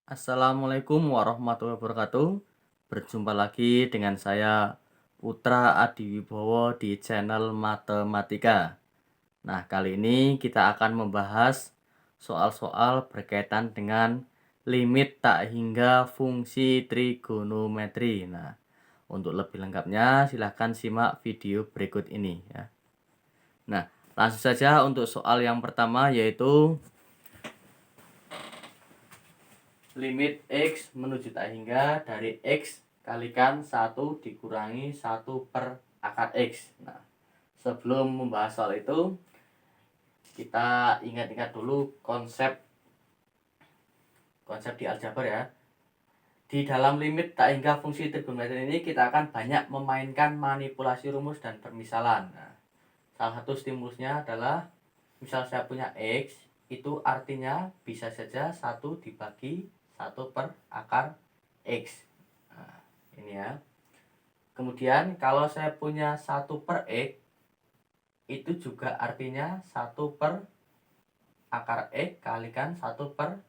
Assalamualaikum warahmatullahi wabarakatuh. Berjumpa lagi dengan saya Putra Adiwibowo di channel Matematika. Nah, kali ini kita akan membahas soal-soal berkaitan dengan limit tak hingga fungsi trigonometri. Nah, untuk lebih lengkapnya silahkan simak video berikut ini ya. Nah, langsung saja untuk soal yang pertama yaitu limit X menuju tak hingga dari X kalikan 1 dikurangi 1 per akar X. Nah, sebelum membahas soal itu, kita ingat-ingat dulu konsep di aljabar ya. Di dalam limit tak hingga fungsi trigonometri ini kita akan banyak memainkan manipulasi rumus dan permisalan. Nah, salah satu stimulusnya adalah misal saya punya X, itu artinya bisa saja 1 dibagi 1 per akar X. Nah, ini ya. Kemudian kalau saya punya 1 per X, itu juga artinya 1 per akar X kalikan 1 per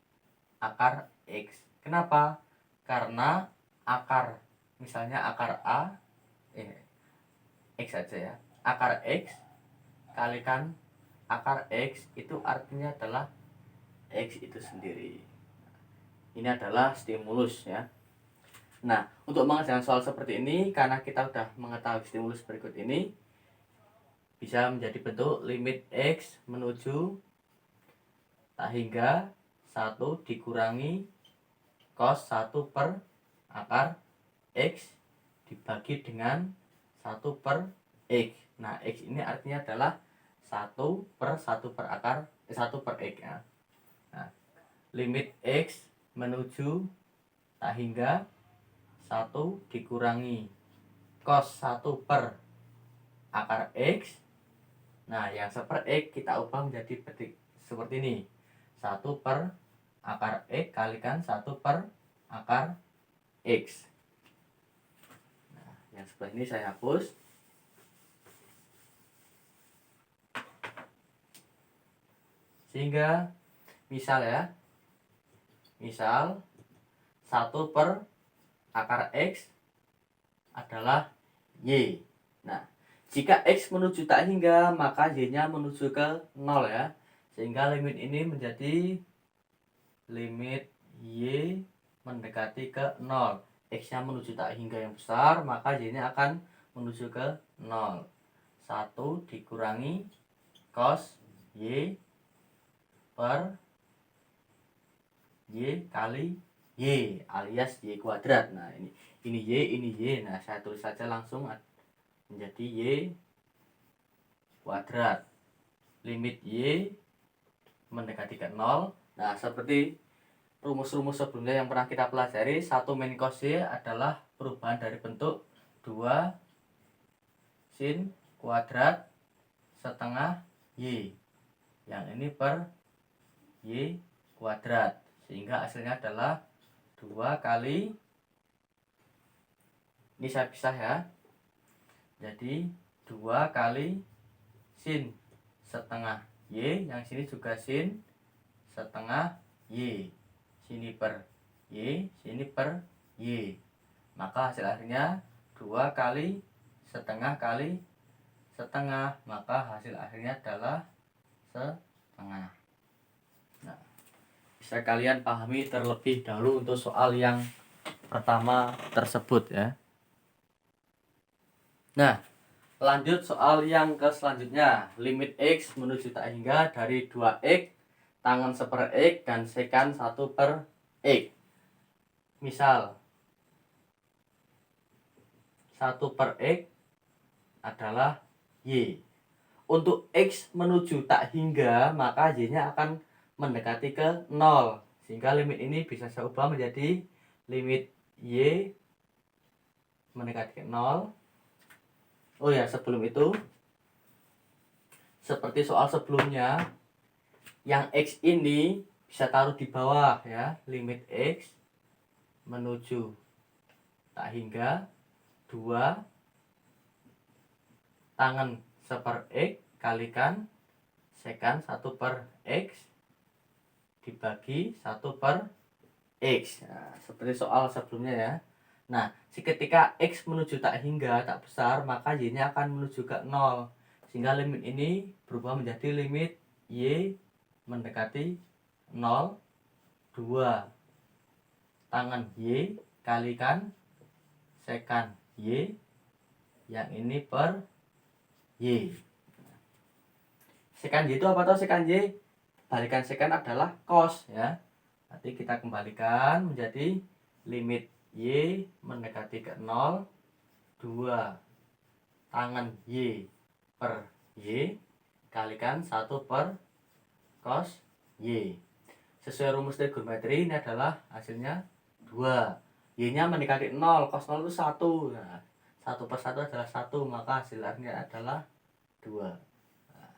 akar X. Kenapa? Karena akar, misalnya akar A, X saja ya. Akar X kalikan akar X itu artinya adalah X itu sendiri. Ini adalah stimulus ya. Nah, untuk mengerjakan soal seperti ini, karena kita sudah mengetahui stimulus berikut ini, bisa menjadi bentuk limit X menuju tak hingga 1 dikurangi cos 1 per akar X dibagi dengan 1 per X. Nah, X ini artinya adalah 1 per 1 per akar 1 per X ya. Nah, limit X menuju tak hingga 1 dikurangi cos 1 per akar X. Nah, yang 1 per X kita ubah menjadi seperti ini. 1 per akar X kalikan 1 per akar X. Nah, yang sebelah ini saya hapus. Sehingga misal ya, misal 1 per akar X adalah Y. Nah, jika X menuju tak hingga, maka Y-nya menuju ke 0 ya. Sehingga limit ini menjadi limit Y mendekati ke 0. X-nya menuju tak hingga yang besar, maka Y-nya akan menuju ke 0. 1 dikurangi cos Y per Y kali Y alias Y kuadrat. Nah, ini Y, ini Y. Nah, saya tulis saja langsung menjadi Y kuadrat. Limit Y mendekati ke 0. Nah, seperti rumus-rumus sebelumnya yang pernah kita pelajari, 1 min cos Y adalah perubahan dari bentuk 2 sin kuadrat setengah Y. Yang ini per Y kuadrat. Sehingga hasilnya adalah 2 kali, ini saya pisah ya. Jadi 2 kali sin setengah Y, yang sini juga sin setengah Y. Sini per Y, sini per Y. Maka hasil akhirnya 2 kali setengah kali setengah. Maka hasil akhirnya adalah setengah. Nah, bisa kalian pahami terlebih dahulu untuk soal yang pertama tersebut ya. Nah, lanjut soal yang ke selanjutnya. Limit X menuju tak hingga dari 2X tangen 1 per X dan sekan 1 per X. Misal 1 per X adalah Y. Untuk X menuju tak hingga, maka Y-nya akan mendekati ke 0. Sehingga limit ini bisa saya ubah menjadi limit Y mendekati ke 0. Oh ya, sebelum itu, seperti soal sebelumnya, yang X ini bisa taruh di bawah ya. Limit X menuju tak hingga 2 tangen 1 per X kalikan sekan 1 per X dibagi 1 per X. Nah, seperti soal sebelumnya ya. Nah, ketika X menuju tak hingga tak besar, maka Y-nya akan menuju ke 0. Sehingga limit ini berubah menjadi limit Y mendekati 0, 2 tangan Y kalikan sekan Y, yang ini per Y. Sekan Y itu apa, tahu sekan Y? Balikan sekan adalah cos ya. Nanti kita kembalikan menjadi limit Y mendekati ke 0, 2 tangan Y per Y kalikan 1 per cos Y. Sesuai rumus trigonometri ini adalah hasilnya 2. Y-nya mendekati 0, cos 0 itu 1. Nah, 1 per 1 adalah 1, maka hasilnya adalah 2. Nah,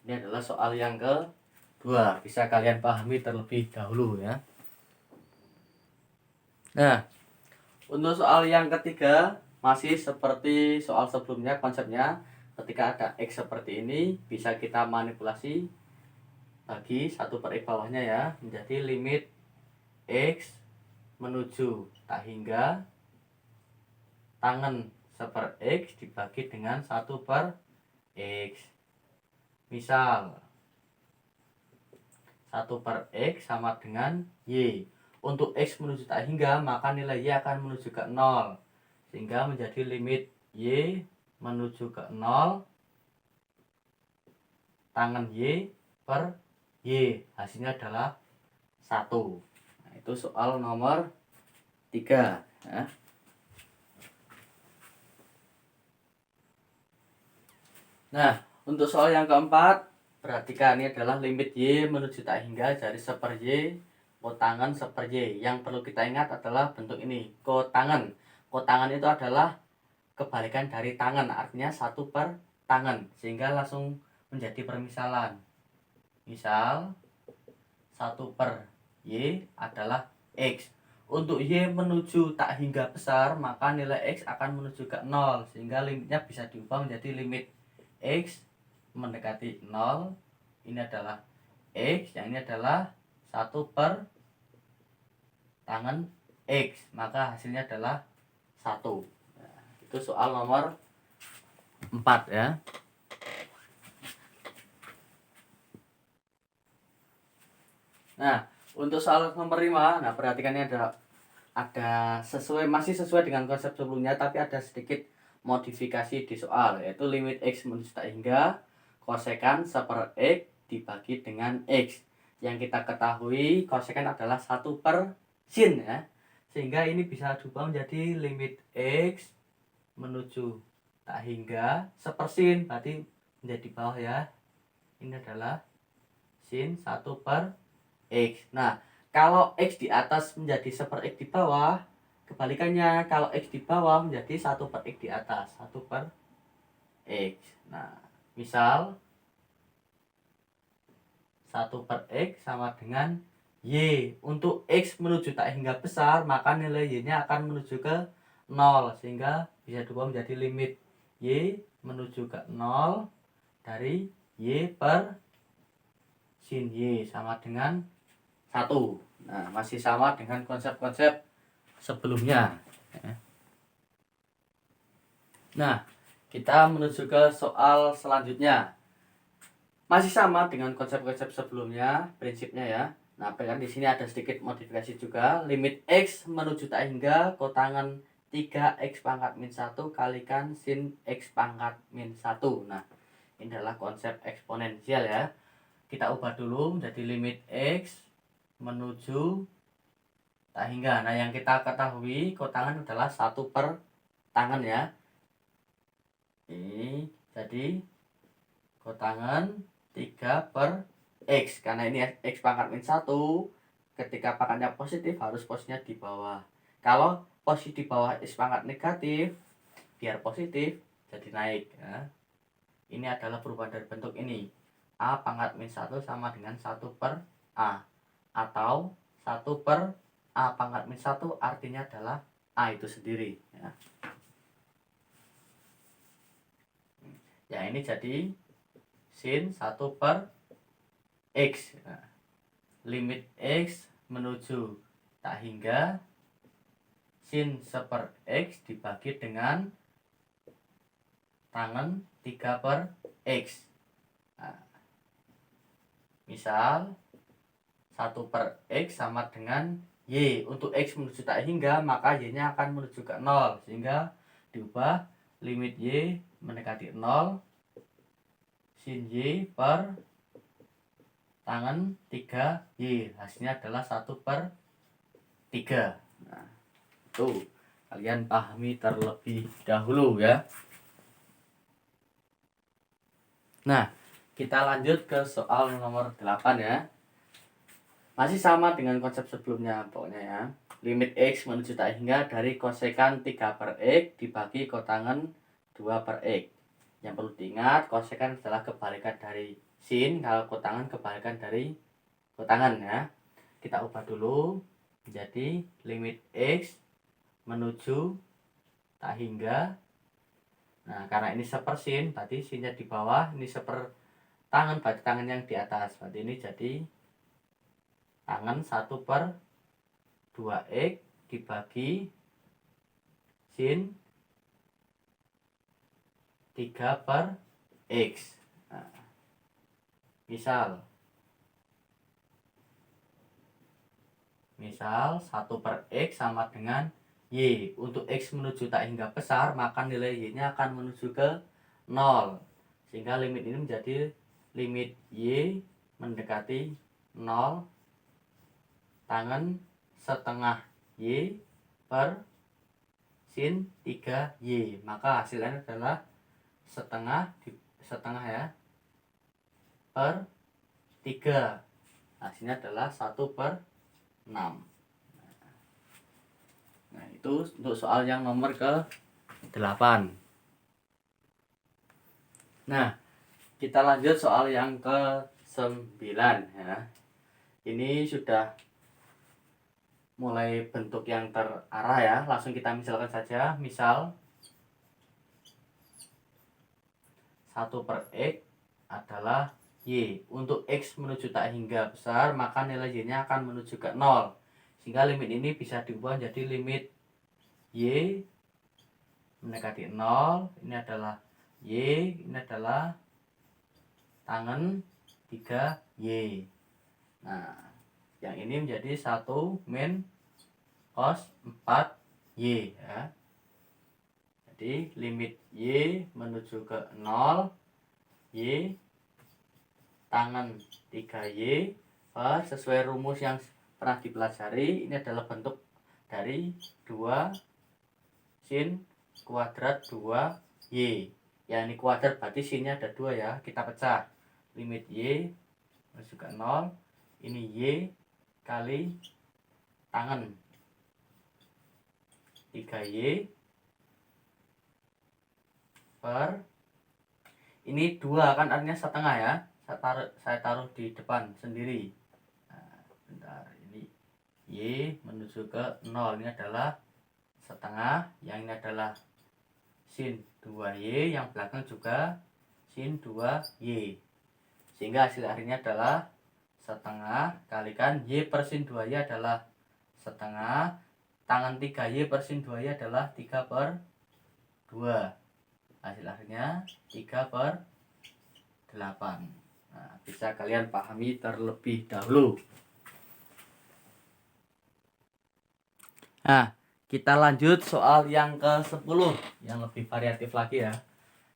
ini adalah soal yang kedua. Bisa kalian pahami terlebih dahulu ya. Nah, untuk soal yang ketiga masih seperti soal sebelumnya, konsepnya ketika ada X seperti ini bisa kita manipulasi bagi 1 per X bawahnya ya menjadi limit X menuju tak hingga tangan 1 per X dibagi dengan 1 per X. Misal 1 per X sama dengan Y. Untuk X menuju tak hingga maka nilai Y akan menuju ke 0. Sehingga menjadi limit Y menuju ke 0 tangan Y per Y. Hasilnya adalah 1. Nah, itu soal nomor 3 ya. Nah, untuk soal yang keempat, perhatikan ini adalah limit Y menuju tak hingga dari 1 per Y kotangan 1 per Y. Yang perlu kita ingat adalah bentuk ini, kotangan. Kotangan itu adalah kebalikan dari tangan, artinya 1 per tangan, sehingga langsung menjadi permisalan. Misal 1 per Y adalah X. Untuk Y menuju tak hingga besar, maka nilai X akan menuju ke 0, sehingga limitnya bisa diubah menjadi limit X mendekati 0. Ini adalah X, yang ini adalah 1 per tangan X, maka hasilnya adalah 1. Nah, itu soal nomor 4 ya. Nah, untuk soal nomor 5, nah perhatikan ini ada masih sesuai dengan konsep sebelumnya, tapi ada sedikit modifikasi di soal, yaitu limit X menuju tak hingga kosekan 1 per X dibagi dengan X. Yang kita ketahui kosekan adalah 1 per sin ya. Sehingga ini bisa diubah menjadi limit X menuju tak hingga 1 per sin, berarti menjadi bawah ya. Ini adalah sin 1 per X. Nah, kalau X di atas menjadi 1 per X di bawah, kebalikannya, kalau X di bawah menjadi 1 per X di atas, 1 per X. Nah, misal 1 per X sama dengan Y. Untuk X menuju tak hingga besar, maka nilai Y-nya akan menuju ke 0, sehingga bisa diubah menjadi limit Y menuju ke 0 dari Y per sin Y sama dengan 1. Nah, masih sama dengan konsep-konsep sebelumnya. Nah, kita menuju ke soal selanjutnya. Masih sama dengan konsep-konsep sebelumnya, prinsipnya ya. Nah, di sini ada sedikit modifikasi juga. Limit X menuju tak hingga kotangan 3X pangkat min 1 kalikan sin X pangkat min 1. Nah, ini adalah konsep eksponensial ya. Kita ubah dulu menjadi limit X menuju tak hingga. Nah, yang kita ketahui kotangan adalah 1 per tangan ya. Ini jadi kotangan 3 per X. Karena ini X pangkat min 1, ketika pangkatnya positif harus posisinya di bawah. Kalau posisi di bawah X pangkat negatif, biar positif jadi naik ya. Ini adalah perubahan dari bentuk ini. A pangkat min 1 sama dengan 1 per A. Atau 1 per A pangkat min 1 artinya adalah A itu sendiri ya. Ya, ini jadi sin 1 per X. Nah, limit X menuju tak hingga sin 1/x dibagi dengan tangen 3/x. Nah, misal 1/x sama dengan y. Untuk x menuju tak hingga, maka y nya akan menuju ke 0, sehingga diubah limit y mendekati 0 sin y per tangen 3y. Hasilnya adalah 1/3. Nah, tuh kalian pahami terlebih dahulu ya. Nah, kita lanjut ke soal nomor 8 ya. Masih sama dengan konsep sebelumnya pokoknya ya. Limit x menuju tak hingga dari kosekan 3/x dibagi kotangen 2/x. Yang perlu diingat, kosekan adalah kebalikan dari sin, kalau kotangen kebalikan dari kotangen ya. Kita ubah dulu menjadi limit x menuju tak hingga. Nah, karena ini sepersin, berarti sinnya di bawah, ini sepertangen, berarti tangan yang di atas. Berarti ini jadi tangen 1/2x dibagi sin 3/x. Nah, misal 1/x sama dengan y. Untuk x menuju tak hingga besar, maka nilai y nya akan menuju ke 0, sehingga limit ini menjadi limit y mendekati 0 tangen setengah y per sin 3y. Maka hasilnya adalah setengah ya per 3. Hasilnya adalah 1/6. Nah, itu untuk soal yang nomor ke-8. Nah, kita lanjut soal yang ke-9 ya. Ini sudah mulai bentuk yang terarah ya. Langsung kita misalkan saja. Misal 1/x adalah y. Untuk x menuju tak hingga besar, maka nilai y nya akan menuju ke 0, sehingga limit ini bisa diubah jadi limit y mendekati 0. Ini adalah y, ini adalah tangen 3y. Nah, yang ini menjadi 1 min cos 4y ya. Jadi limit y menuju ke 0, y tangen 3y per, sesuai rumus yang pernah dipelajari, ini adalah bentuk dari 2 sin kuadrat 2y. Yang ini kuadrat berarti sinnya ada 2 ya. Kita pecah. Limit y menuju ke 0, ini y kali tangen 3y per, ini 2 kan artinya setengah ya. Saya taruh di depan sendiri. Nah, bentar, ini y menuju ke 0, ini adalah setengah, yang ini adalah sin 2y, yang belakang juga sin 2y, sehingga hasil akhirnya adalah setengah kalikan y per sin 2y adalah setengah, tangan 3y per sin 2y adalah 3/2. Hasil akhirnya 3/8. Nah, bisa kalian pahami terlebih dahulu. Nah, kita lanjut soal yang ke-10 yang lebih variatif lagi ya.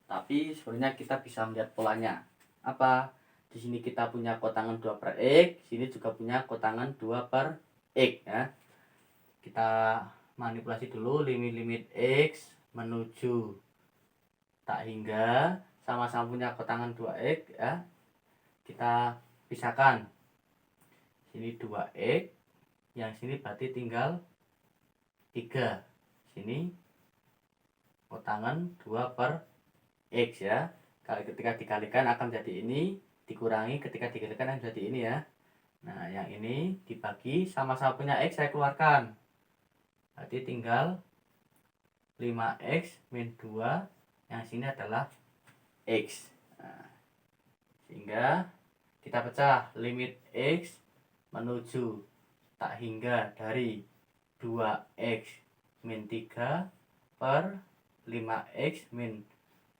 Tapi sebenarnya kita bisa melihat polanya. Apa? Di sini kita punya kotangan 2/x, sini juga punya kotangan 2/x ya. Kita manipulasi dulu limit x menuju tak hingga, sama-sama punya kotangan 2x ya. Kita pisahkan. Sini 2x, yang sini berarti tinggal 3. Sini kotangan 2/x ya. Kalau ketika dikalikan akan jadi ini, dikurangi ketika dikalikan akan jadi ini ya. Nah, yang ini dibagi, sama-sama punya x saya keluarkan. Berarti tinggal 5x min 2, yang sini adalah x. Nah, sehingga kita pecah limit x menuju tak hingga dari 2x min 3 per 5x min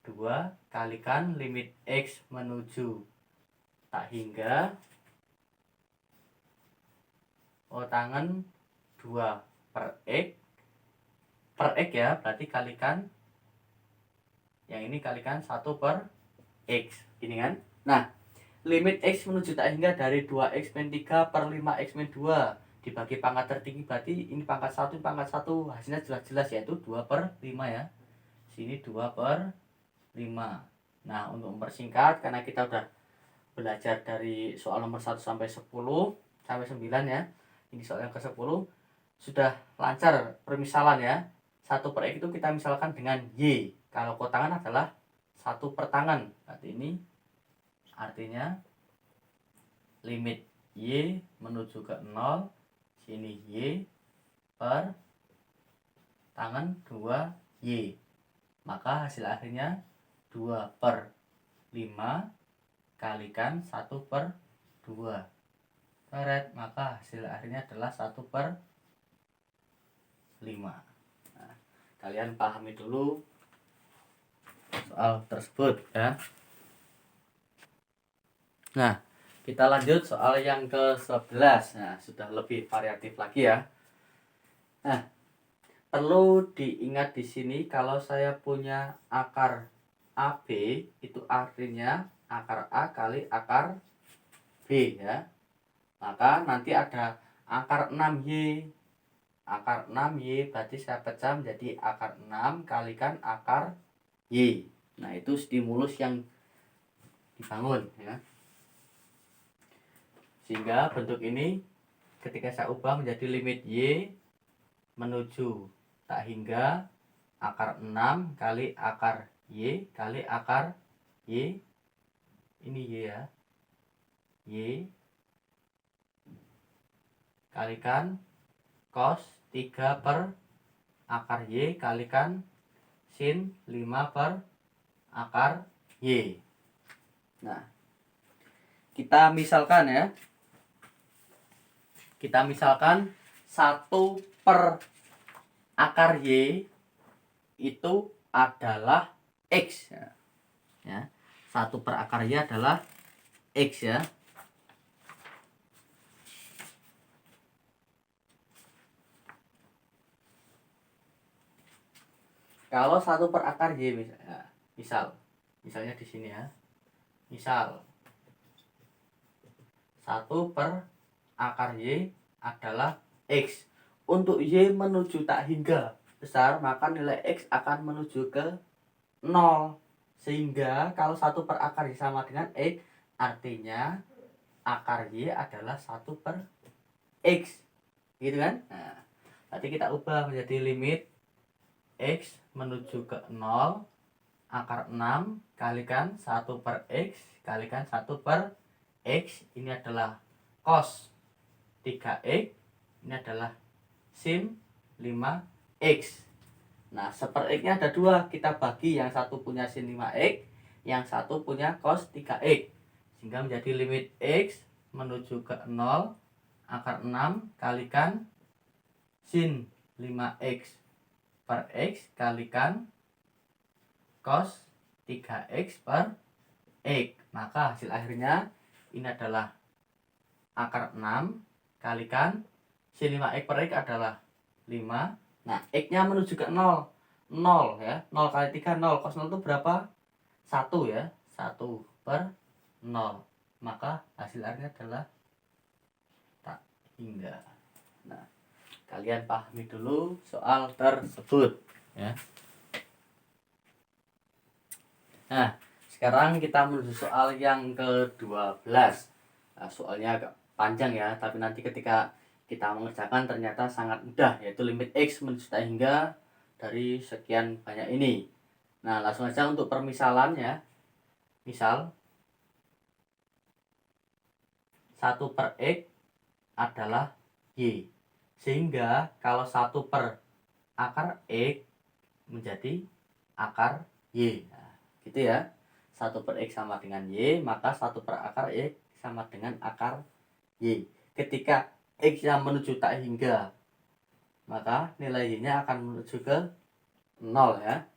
2 kalikan limit x menuju tak hingga tangan 2 per x ya, berarti kalikan yang ini kalikan 1 per x ini kan. Nah, limit x menuju tak hingga dari 2x min 3 per 5x min 2 dibagi pangkat tertinggi, berarti ini pangkat 1, pangkat 1, hasilnya jelas-jelas yaitu 2 per 5 ya. Sini 2 per 5. Nah, untuk mempersingkat karena kita udah belajar dari soal nomor 1 sampai 10 sampai 9 ya. Ini soal yang ke-10 sudah lancar permisalan ya. 1 per x itu kita misalkan dengan y. Kalau kotangan adalah 1 per tangan. Berarti ini artinya limit y menuju ke 0, sini y per tangan 2y. Maka hasil akhirnya 2 per 5 kalikan 1 per 2. Coret, maka hasil akhirnya adalah 1 per 5. Nah, kalian pahami dulu soal tersebut ya. Nah, kita lanjut soal yang ke-11. Nah, sudah lebih variatif lagi ya. Nah, perlu diingat di sini kalau saya punya akar AB itu artinya akar A kali akar B ya. Maka nanti ada akar 6Y. Akar 6Y berarti saya pecah menjadi akar 6 kalikan akar Y. Nah, itu stimulus yang dibangun ya. Sehingga bentuk ini ketika saya ubah menjadi limit Y menuju tak hingga akar 6 kali akar Y kali akar Y. Ini Y ya. Y kalikan cos 3 per akar Y kalikan sin 5 per akar Y. Nah, kita misalkan ya. Kita misalkan 1 per akar Y itu adalah X ya. 1 per akar Y adalah X ya. Kalau 1 per akar Y misalnya di sini ya. Misal 1 per akar Y adalah X. Untuk Y menuju tak hingga besar, maka nilai X akan menuju ke 0. Sehingga kalau 1 per akar Y sama dengan X, artinya akar Y adalah 1 per X. Gitu kan? Nah, berarti kita ubah menjadi limit X menuju ke 0 akar 6 kalikan 1 per X kalikan 1 per X. Ini adalah cos 3X. Ini adalah sin 5X. Nah, seper X nya ada 2. Kita bagi, yang satu punya sin 5X, yang satu punya cos 3X. Sehingga menjadi limit X menuju ke 0 akar 6 kalikan sin 5X per X kalikan cos 3X per X. Maka hasil akhirnya ini adalah akar 6 kalikan sin 5X per X adalah 5. Nah, X nya menuju ke 0. 0 ya. 0 kali 3 0. Cos 0 itu berapa? 1 ya. 1 per 0. Maka hasil akhirnya adalah tak hingga. Nah, kalian pahami dulu soal tersebut ya. Nah, sekarang kita menuju soal yang ke-12. Nah, soalnya agak panjang ya, tapi nanti ketika kita mengerjakan ternyata sangat mudah, yaitu limit X menuju tak hingga dari sekian banyak ini. Nah, langsung aja untuk permisalan ya. Misal 1 per X adalah Y. Sehingga kalau 1 per akar X menjadi akar Y. Nah, gitu ya. 1 per X sama dengan Y, maka 1 per akar X sama dengan akar Y. Ketika X yang menuju tak hingga, maka nilai Y-nya akan menuju ke 0 ya.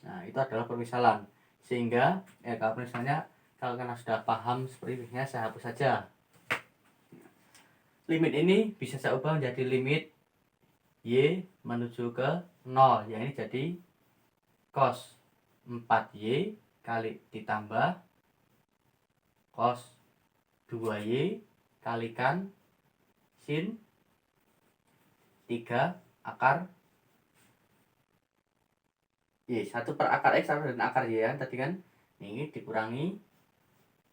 Nah, itu adalah permisalan. Sehingga kalau misalnya kalau kalian sudah paham seperti ini, saya hapus saja. Limit ini bisa saya ubah menjadi limit Y menuju ke 0, yang ini jadi cos 4Y kali ditambah cos 2Y kalikan sin 3 akar Y. 1 per akar X sama dengan akar Y ya. Tadi kan ini dikurangi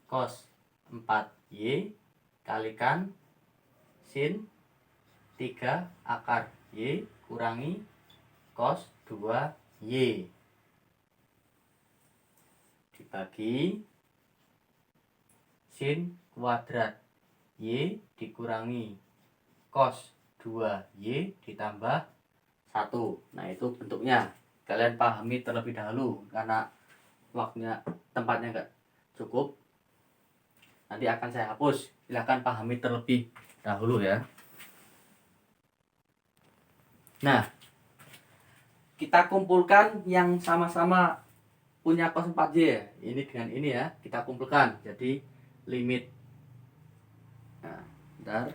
cos 4Y kalikan sin 3 akar Y kurangi cos 2Y dibagi sin kuadrat Y dikurangi cos 2Y ditambah 1. Nah, itu bentuknya. Kalian pahami terlebih dahulu karena waktunya, tempatnya enggak cukup. Nanti akan saya hapus. Silahkan pahami terlebih dahulu ya. Nah, kita kumpulkan yang sama-sama punya cos 4Y ya. Ini dengan ini ya, kita kumpulkan. Jadi limit, nah, bentar.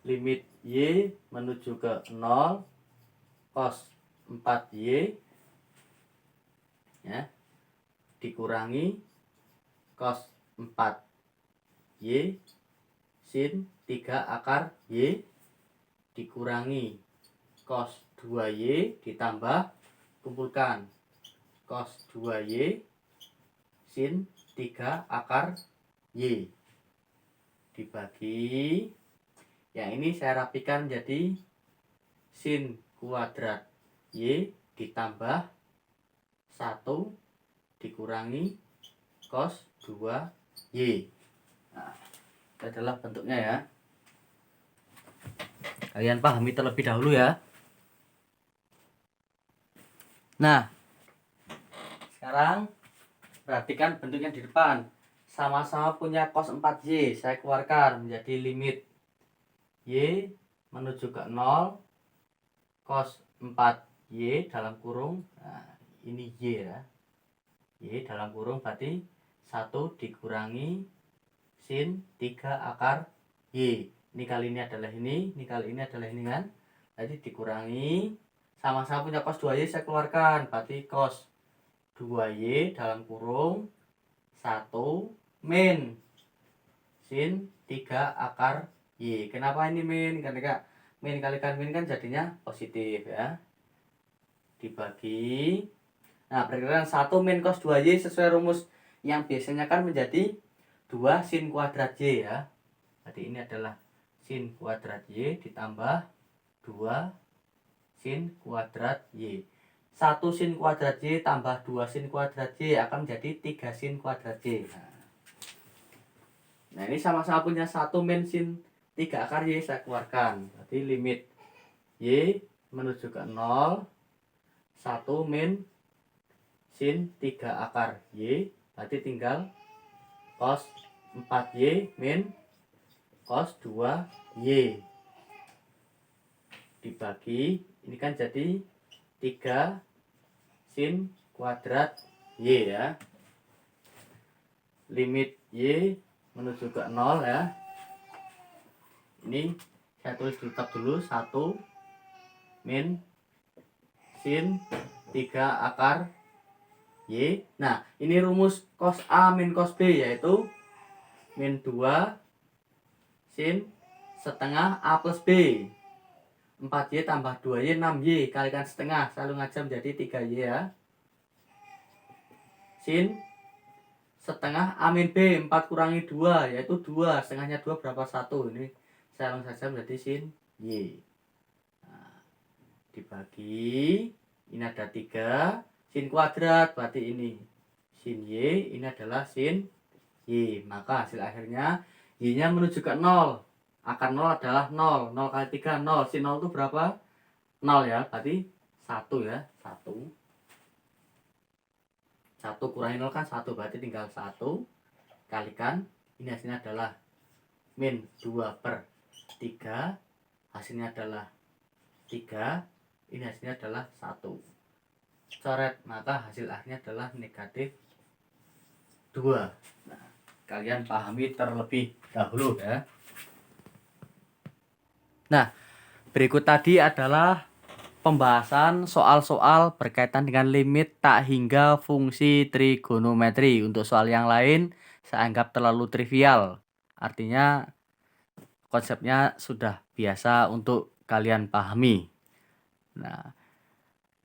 Limit Y menuju ke 0 cos 4Y ya, dikurangi cos 4Y sin 3 akar Y dikurangi cos 2Y ditambah kumpulkan cos 2Y sin 3 akar Y dibagi, yang ini saya rapikan jadi sin kuadrat Y ditambah 1 dikurangi cos 2Y. Nah, itu adalah bentuknya ya. Kalian pahami terlebih dahulu ya. Nah, sekarang perhatikan bentuknya di depan. Sama-sama punya cos 4Y. Saya keluarkan menjadi limit Y menuju ke 0 cos 4Y dalam kurung. Nah, ini Y ya. Y dalam kurung berarti 1 dikurangi sin 3 akar Y. Ini kali ini adalah ini kali ini adalah ini kan. Jadi dikurangi, sama-sama punya cos 2Y saya keluarkan. Berarti cos 2Y dalam kurung 1 min sin 3 akar Y. Kenapa ini min? Karena min kalikan min kan jadinya positif ya. Dibagi, nah perkiraan 1 min cos 2Y sesuai rumus yang biasanya kan menjadi 2 sin kuadrat Y ya. Jadi ini adalah sin kuadrat Y ditambah 2 sin kuadrat Y. 1 sin kuadrat Y tambah 2 sin kuadrat Y akan menjadi 3 sin kuadrat Y. Nah, ini sama-sama punya 1 min sin 3 akar Y saya keluarkan. Berarti limit Y menuju ke 0 1 min sin 3 akar Y. Berarti tinggal cos 4Y min cos 2Y dibagi, ini kan jadi 3 sin kuadrat Y ya. Limit Y menuju ke 0 ya. Ini saya tulis dulu 1 min sin 3 akar Y. Nah, ini rumus cos A min cos B, yaitu min 2 sin setengah A plus B. 4Y tambah 2Y 6Y kalikan setengah, selalu ngajar menjadi 3Y ya. Sin setengah A min B, 4 kurangi 2 yaitu 2, setengahnya 2 berapa? 1. Ini saya langsung saja menjadi sin Y. Nah, dibagi, ini ada 3 sin kuadrat, berarti ini sin Y, ini adalah sin Y. Maka hasil akhirnya Y nya menuju ke 0. Akar 0 adalah 0. 0 kali 3 0. Sin 0 itu berapa? 0 ya, berarti 1 ya. 1 kurangi 0 kan 1, berarti tinggal 1 kalikan ini hasilnya adalah min 2/3, hasilnya adalah 3, ini hasilnya adalah 1. Coret, maka hasil akhirnya adalah negatif 2. Nah, kalian pahami terlebih dahulu ya. Nah, berikut tadi adalah pembahasan soal-soal berkaitan dengan limit tak hingga fungsi trigonometri. Untuk soal yang lain saya anggap terlalu trivial. Artinya konsepnya sudah biasa untuk kalian pahami. Nah,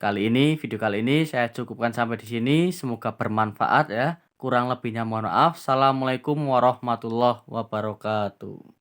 video kali ini saya cukupkan sampai di sini. Semoga bermanfaat ya. Kurang lebihnya mohon maaf. Assalamualaikum warahmatullahi wabarakatuh.